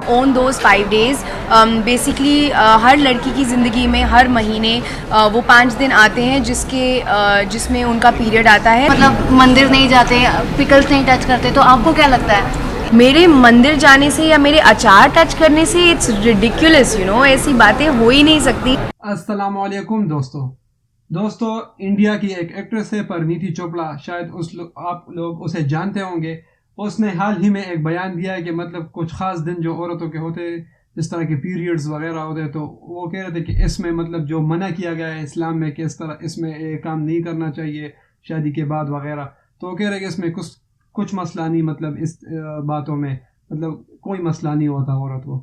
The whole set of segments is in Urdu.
اون دوز 5 days بیسکلی ہر لڑکی کی زندگی میں ہر مہینے وہ 5 دن آتے ہیں جس میں ان کا پیریڈ آتا ہے. مطلب مندر نہیں جاتے, پکلز نہیں ٹچ کرتے, تو آپ کو کیا لگتا ہے میرے مندر جانے سے یا میرے اچار ٹچ کرنے سے اٹس ریڈیکولس, ایسی باتیں ہو ہی نہیں سکتی. السلام علیکم دوستو انڈیا کی ایک ایکٹریس ہے پرنیتی چوپڑا, شاید آپ لوگ اسے جانتے ہوں گے. اس نے حال ہی میں ایک بیان دیا ہے کہ مطلب کچھ خاص دن جو عورتوں کے ہوتے ہیں, جس طرح کے پیریڈز وغیرہ ہوتے ہیں, تو وہ کہہ رہے تھے کہ اس میں مطلب جو منع کیا گیا ہے اسلام میں کہ اس طرح اس میں یہ کام نہیں کرنا چاہیے شادی کے بعد وغیرہ, تو وہ کہہ رہے کہ اس میں کچھ مسئلہ نہیں, مطلب اس باتوں میں مطلب کوئی مسئلہ نہیں ہوتا عورت کو.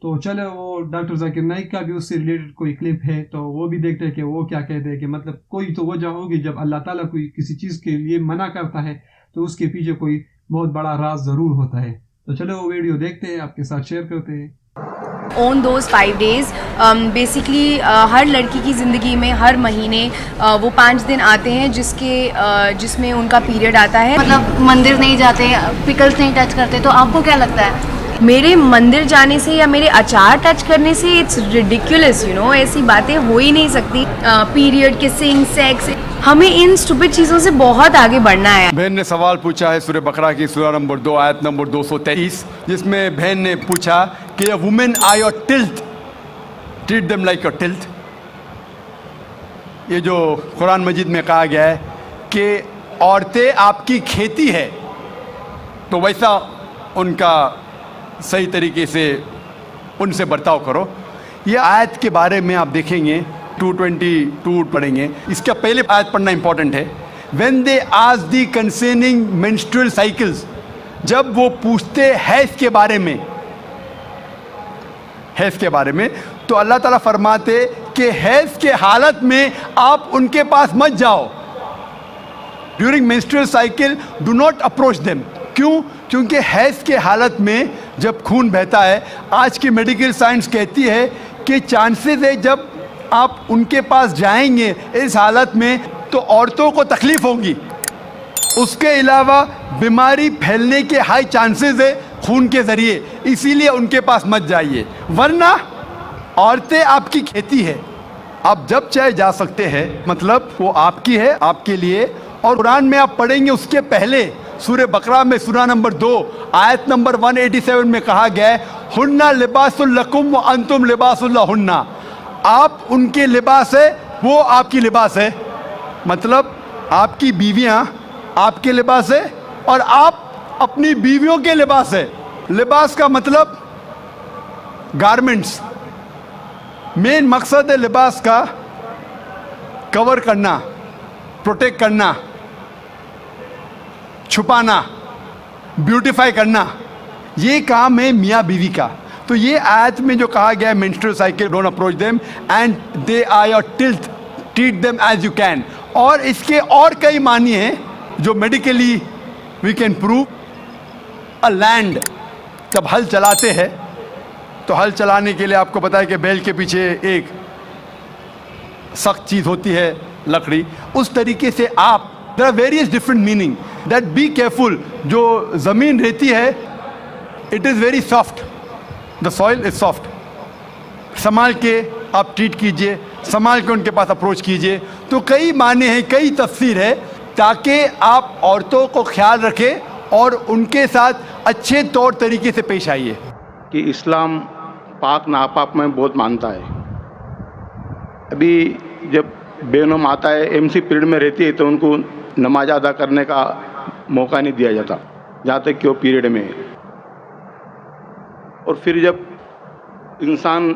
تو چلے وہ ڈاکٹر ذاکر نائک کا بھی اس سے ریلیٹڈ کوئی کلپ ہے, تو وہ بھی دیکھتے ہیں کہ وہ کیا کہتے ہیں کہ مطلب کوئی تو وجہ ہوگی جب اللہ تعالیٰ کوئی کسی چیز کے لیے منع کرتا ہے تو اس کے پیچھے کوئی بہت بڑا راز ضرور ہوتا ہے. تو چلو وہ ویڈیو دیکھتے ہیں, آپ کے ساتھ شیئر کرتے ہیں. اون دوز 5 days بیسکلی ہر لڑکی کی زندگی میں ہر مہینے وہ 5 دن آتے ہیں جس میں ان کا پیریڈ آتا ہے. مطلب مندر نہیں جاتے, پکلز نہیں ٹچ کرتے, تو آپ کو کیا لگتا ہے میرے مندر جانے سے یا میرے اچار ٹچ کرنے سے اٹس ریڈیکولس, ایسی باتیں ہو ہی نہیں سکتی. پیریڈ, کسنگ, سیکس, ہمیں ان اسٹوپڈ چیزوں سے بہت آگے بڑھنا ہے. بہن نے سوال پوچھا ہے سورہ بقرہ کی سورہ نمبر 2 آیت نمبر 223, جس میں بہن نے پوچھا کہ women are your tilth, treat them like your tilth. یہ جو قرآن مجید میں کہا گیا ہے کہ عورتیں آپ کی کھیتی ہے, تو ویسا ان کا صحیح طریقے سے ان سے برتاؤ کرو. یہ آیت کے بارے میں آپ دیکھیں گے 222 پڑھیں گے. اس کا پہلے آیت پڑھنا امپورٹنٹ ہے. when they ask the concerning menstrual cycles, جب وہ پوچھتے حیض کے بارے میں, تو اللہ تعالیٰ فرماتے کہ حیض کے حالت میں آپ ان کے پاس مت جاؤ. During menstrual cycle do not approach them. کیوں؟ کیونکہ حیض کے حالت میں جب خون بہتا ہے, آج کی میڈیکل سائنس کہتی ہے کہ چانسز ہے جب آپ ان کے پاس جائیں گے اس حالت میں تو عورتوں کو تکلیف ہوگی. اس کے علاوہ بیماری پھیلنے کے ہائی چانسز ہے خون کے ذریعے, اسی لیے ان کے پاس مت جائیے. ورنہ عورتیں آپ کی کھیتی ہے, آپ جب چاہے جا سکتے ہیں, مطلب وہ آپ کی ہے, آپ کے لیے. اور قرآن میں آپ پڑھیں گے اس کے پہلے سورہ بقرہ میں سورہ نمبر 2 آیت نمبر 187 میں کہا گیا ہے ہن لباس لکم وانتم لباس لہن, آپ ان کے لباس ہے, وہ آپ کی لباس ہے. مطلب آپ کی بیویاں آپ کے لباس ہے اور آپ اپنی بیویوں کے لباس ہے. لباس کا مطلب گارمنٹس. مین مقصد ہے لباس کا کور کرنا, پروٹیکٹ کرنا, چھپانا, بیوٹیفائی کرنا. یہ کام ہے میاں بیوی کا. تو یہ آیت میں جو کہا گیا ہے menstrual cycle don't approach them and they are your tilt, treat them as you can. اور اس کے اور کئی معنی ہیں جو medically we can prove. a land, جب ہل چلاتے ہیں تو ہل چلانے کے لیے آپ کو پتا ہے کہ بیل کے پیچھے ایک سخت چیز ہوتی ہے, لکڑی. اس طریقے سے آپ there are various different meaning that be careful. جو زمین رہتی ہے it is very soft, the soil is soft. سنبھال کے آپ ٹریٹ کیجئے, سنبھال کے ان کے پاس اپروچ کیجئے. تو کئی معنی ہیں, کئی تفسیر ہے, تاکہ آپ عورتوں کو خیال رکھیں اور ان کے ساتھ اچھے طور طریقے سے پیش آئیے. کہ اسلام پاک ناپاک میں بہت مانتا ہے. ابھی جب بینم آتا ہے ایم سی پیریڈ میں رہتی ہے تو ان کو نماز ادا کرنے کا موقع نہیں دیا جاتا جہاں تک کہ وہ پیریڈ میں ہے. اور پھر جب انسان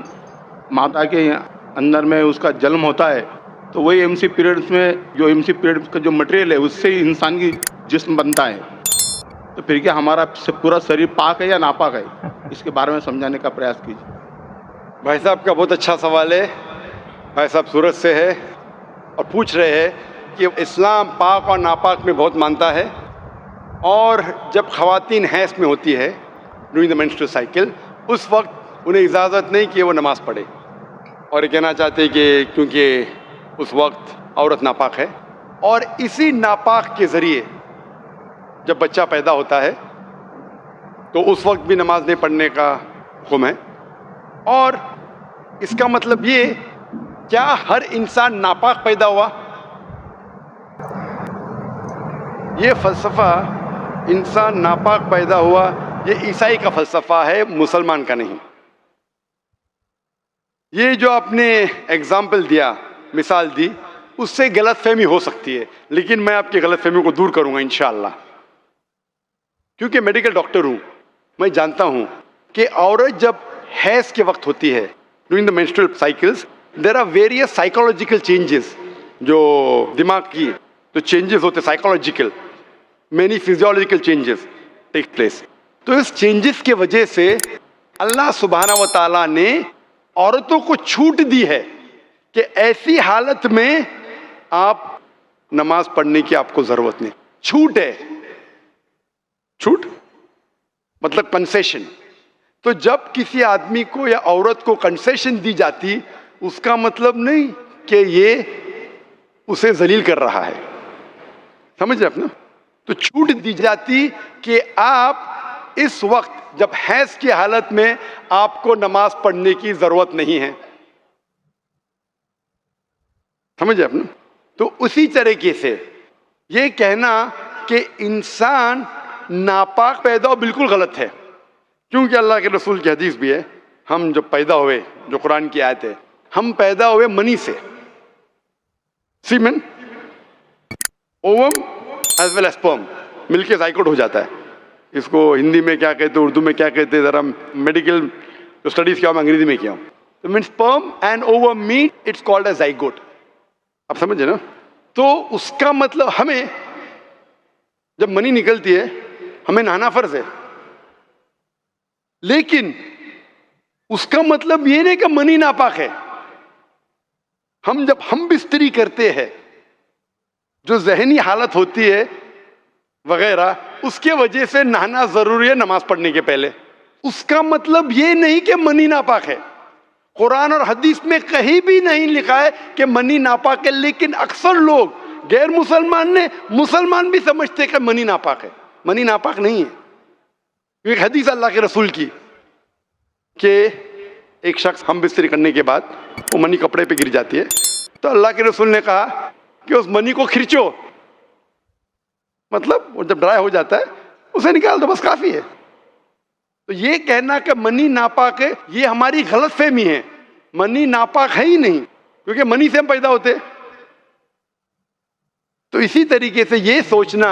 ماتا کے اندر میں اس کا جنم ہوتا ہے تو وہی ایم سی پیریڈس میں جو ایم سی پیریڈ کا جو مٹیریل ہے اس سے انسان کی جسم بنتا ہے. تو پھر کیا ہمارا پورا شریر پاک ہے یا ناپاک ہے, اس کے بارے میں سمجھانے کا پریاس کیجیے. بھائی صاحب کا بہت اچھا سوال ہے. بھائی صاحب سورت سے ہے اور پوچھ رہے ہیں کہ اسلام پاک اور ناپاک میں بہت مانتا ہے, اور جب خواتین حیض میں ہوتی ہے ڈیورنگ دا menstrual cycle, اس وقت انہیں اجازت نہیں کہ وہ نماز پڑھے. اور یہ کہنا چاہتے ہیں کہ کیونکہ اس وقت عورت ناپاک ہے, اور اسی ناپاک کے ذریعے جب بچہ پیدا ہوتا ہے تو اس وقت بھی نماز نہیں پڑھنے کا حکم ہے. اور اس کا مطلب یہ کیا ہر انسان ناپاک پیدا ہوا؟ یہ فلسفہ انسان ناپاک پیدا ہوا یہ عیسائی کا فلسفہ ہے، مسلمان کا نہیں. یہ جو آپ نے ایگزامپل دیا، مثال دی، اس سے غلط فہمی ہو سکتی ہے، لیکن میں آپ کی غلط فہمی کو دور کروں گا انشاءاللہ. کیونکہ میڈیکل ڈاکٹر ہوں، میں جانتا ہوں کہ عورت جب حیض کے وقت ہوتی ہے، during the menstrual cycles, there are various psychological changes, جو دماغ کی جو چینجز ہوتے psychological, many physiological changes take place. تو اس چینجز کی وجہ سے اللہ سبحانہ و تعالیٰ نے عورتوں کو چھوٹ دی ہے کہ ایسی حالت میں آپ نماز پڑھنے کی آپ کو ضرورت نہیں. چھوٹ ہے، چھوٹ مطلب کنسیشن. تو جب کسی آدمی کو یا عورت کو کنسیشن دی جاتی، اس کا مطلب نہیں کہ یہ اسے ذلیل کر رہا ہے. سمجھ رہے آپ نا؟ تو چھوٹ دی جاتی کہ آپ اس وقت جب حیض کی حالت میں آپ کو نماز پڑھنے کی ضرورت نہیں ہے. سمجھے آپ نا؟ تو اسی طریقے سے یہ کہنا کہ انسان ناپاک پیدا ہو بالکل غلط ہے، کیونکہ اللہ کے رسول کی حدیث بھی ہے، ہم جب پیدا ہوئے، جو قرآن کی آیت ہے، ہم پیدا ہوئے منی سے، semen, ovum as well as sperm, مل کے زائگوٹ ہو جاتا ہے. اس کو ہندی میں کیا کہتے ہیں، اردو میں کیا کہتے ہیں، ذرا میڈیکل اسٹڈیز کیا ہوں، میں انگریزی میں کیا ہوں. تو means sperm and ovum meet, it's called a zygote. آپ سمجھے نا؟ تو اس کا مطلب ہمیں جب منی نکلتی ہے ہمیں نہانا فرض ہے، لیکن اس کا مطلب یہ نہیں کہ منی ناپاک ہے. ہم جب ہم بستری کرتے ہیں، جو ذہنی حالت ہوتی ہے وغیرہ، اس کے وجہ سے نہانا ضروری ہے نماز پڑھنے کے پہلے. اس کا مطلب یہ نہیں کہ منی ناپاک ہے. قرآن اور حدیث میں کہیں بھی نہیں لکھا ہے کہ منی ناپاک ہے، لیکن اکثر لوگ غیر مسلمان بھی سمجھتے کہ منی ناپاک ہے. منی ناپاک نہیں ہے. ایک حدیث اللہ کے رسول کی کہ ایک شخص ہم بستری کرنے کے بعد وہ منی کپڑے پہ گر جاتی ہے، تو اللہ کے رسول نے کہا کہ اس منی کو کھرچو، مطلب وہ جب ڈرائی ہو جاتا ہے اسے نکال دو، بس کافی ہے. تو یہ کہنا کہ منی ناپاک ہے یہ ہماری غلط فہمی ہے. منی ناپاک ہے ہی نہیں، کیونکہ منی سے ہم پیدا ہوتے. تو اسی طریقے سے یہ سوچنا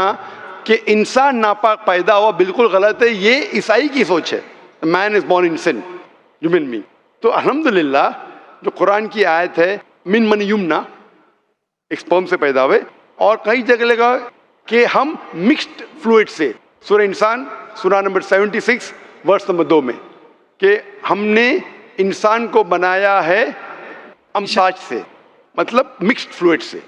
کہ انسان ناپاک پیدا ہوا بالکل غلط ہے. یہ عیسائی کی سوچ ہے، man is born in sin, human being. تو الحمدللہ جو قرآن کی آیت ہے من منی یمنا، ایک سپرم سے پیدا ہوئے، اور کئی جگہ لگا کہ ہم مکسڈ فلوئڈ سے، سورہ انسان سورہ نمبر 76 ورس نمبر 2 میں، کہ ہم نے انسان کو بنایا ہے امشاج سے، مطلب مکسڈ فلوئڈ سے.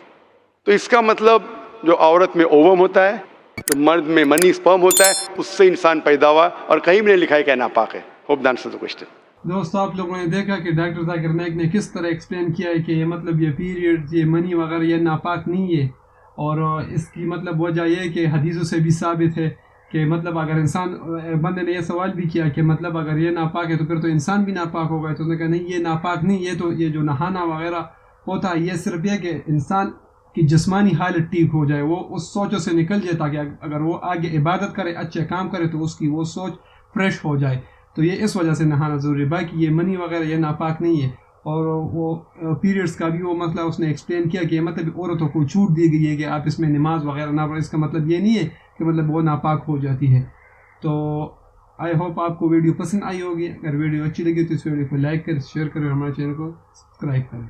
تو اس کا مطلب جو عورت میں اووم ہوتا ہے، جو مرد میں منی سپرم ہوتا ہے، اس سے انسان پیدا ہوا، اور کہیں بھی نہیں لکھا ہے کہ ناپاک ہے. ہوپ دان آنسرز دی کوسچن. دوستو آپ لوگوں نے دیکھا کہ ڈاکٹر ذاکر نائک نے کس طرح ایکسپلین کیا ہے کہ یہ مطلب یہ پیریڈ، یہ منی وغیرہ یہ ناپاک نہیں ہے. اور اس کی مطلب وجہ یہ ہے کہ حدیثوں سے بھی ثابت ہے کہ مطلب اگر انسان، بندے نے یہ سوال بھی کیا کہ مطلب اگر یہ ناپاک ہے تو پھر تو انسان بھی ناپاک ہوگا. تو اس نے کہا نہیں، یہ ناپاک نہیں، یہ تو یہ جو نہانا وغیرہ ہوتا ہے یہ صرف یہ کہ انسان کی جسمانی حالت ٹھیک ہو جائے، وہ اس سوچوں سے نکل جائے، تاکہ اگر وہ آگے عبادت کرے، اچھے کام کرے، تو اس کی وہ سوچ فریش ہو جائے. تو یہ اس وجہ سے نہانا ضروری ہے. باقی یہ منی وغیرہ یہ ناپاک نہیں ہے. اور وہ پیریڈز کا بھی وہ مسئلہ اس نے ایکسپلین کیا کہ مطلب عورتوں کو چھوٹ دی گئی ہے کہ آپ اس میں نماز وغیرہ نہ پڑھیں. اس کا مطلب یہ نہیں ہے کہ مطلب وہ ناپاک ہو جاتی ہے. تو آئی ہوپ آپ کو ویڈیو پسند آئی ہوگی. اگر ویڈیو اچھی لگی تو اس ویڈیو کو لائک کریں، شیئر کریں، اور ہمارے چینل کو سبسکرائب کریں.